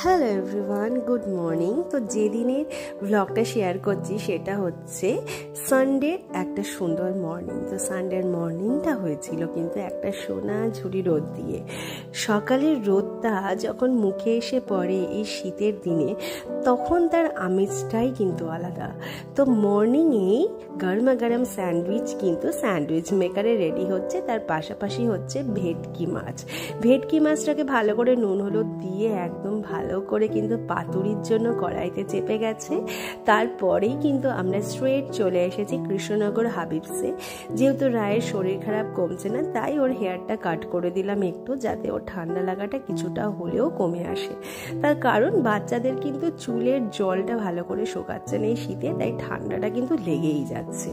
Hello everyone, good morning. তো যেদিনের ব্লগটা share করছি সেটা হচ্ছে সানডের একটা সুন্দর মর্নিং। তো সানডের মর্নিংটা হয়েছিল কিন্তু একটা সোনা ঝুরি রোদ দিয়ে। সকালের রোদটা যখন মুখে এসে পড়ে এই শীতের দিনে, তখন তার আমেজটাই কিন্তু আলাদা। তো মর্নিংয়েই গরমা গরম স্যান্ডউইচ কিন্তু স্যান্ডউইচ মেকারে রেডি হচ্ছে, তার পাশাপাশি হচ্ছে ভেটকি মাছ। ভেটকি মাছটাকে ভালো করে নুন হলুদ দিয়ে একদম ভালো করে কিন্তু পাতুরির জন্য কড়াইতে চেপে গেছে। তারপরেই কিন্তু আমরা স্ট্রেট চলে এসেছি কৃষ্ণনগর হাবিবসে। যেহেতু রায়ের শরীর খারাপ কমছে না, তাই ওর হেয়ারটা কাট করে দিলাম একটু, যাতে ওর ঠান্ডা লাগাটা কিছুটা হলেও কমে আসে। তার কারণ বাচ্চাদের কিন্তু চুলের জলটা ভালো করে শোকাচ্ছে না এই শীতে, তাই ঠান্ডাটা কিন্তু লেগেই যাচ্ছে।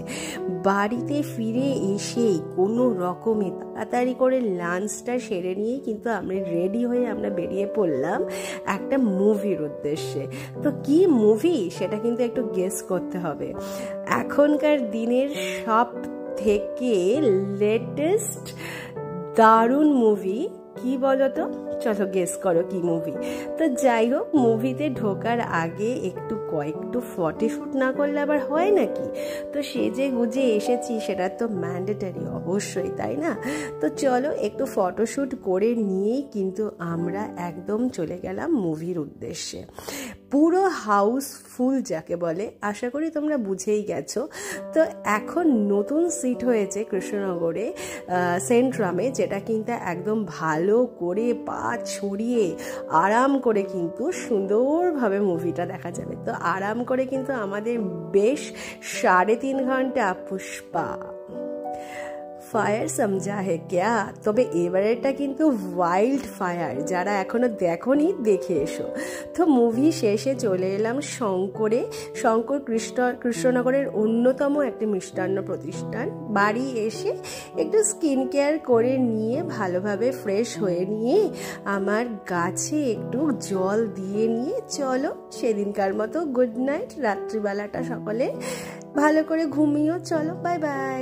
বাড়িতে ফিরে এসেই কোনো রকমে তাড়াতাড়ি করে লাঞ্চটা সেরে নিয়েই কিন্তু আমরা রেডি হয়ে আমরা বেরিয়ে পড়লাম একটা মুভির উদ্দেশ্যে। তো কি মুভি সেটা কিন্তু একটু গেস করতে হবে। এখনকার দিনের সব থেকে লেটেস্ট দারুণ মুভি কি বলো তো? চলো গেস করো কি মুভি। তো যাই হোক, মুভিতে ঢোকার আগে একটু ফটোশ্যুট না করলে আবার হয় নাকি? তো সেজে গুজে এসেছি, সেটা তো ম্যান্ডেটারি অবশ্যই, তাই না? তো চলো একটু ফটোশ্যুট করে নিয়েই কিন্তু আমরা একদম চলে গেলাম মুভির উদ্দেশ্যে। পুরো হাউসফুল যাকে বলে, আশা করি তোমরা বুঝেই গেছো। তো এখন নতুন সিট হয়েছে কৃষ্ণনগরে সেন্ট্রামে, যেটা কিন্তু একদম ভালো করে পা ছড়িয়ে আরাম করে কিন্তু সুন্দরভাবে মুভিটা দেখা যাবে। তো আরাম করে কিন্তু আমাদের বেশ 3.5 ঘন্টা পুষ্পা ফায়ার সমঝা হে ক্যা। তবে এবারেরটা কিন্তু ওয়াইল্ড ফায়ার, যারা এখনো দেখোনি দেখে এসো। তো মুভি শেষে চলে এলাম শঙ্কর কৃষ্ণনগরের অন্যতম একটি মিষ্টান্ন প্রতিষ্ঠান। বাড়ি এসে একটু স্কিন কেয়ার করে নিয়ে ভালোভাবে ফ্রেশ হয়ে নিয়ে আমার গাছে একটু জল দিয়ে নিয়ে চলো সেদিনকার মতো গুড নাইট। রাত্রিবেলাটা সকলে ভালো করে ঘুমিয়েও চলো। Bye bye.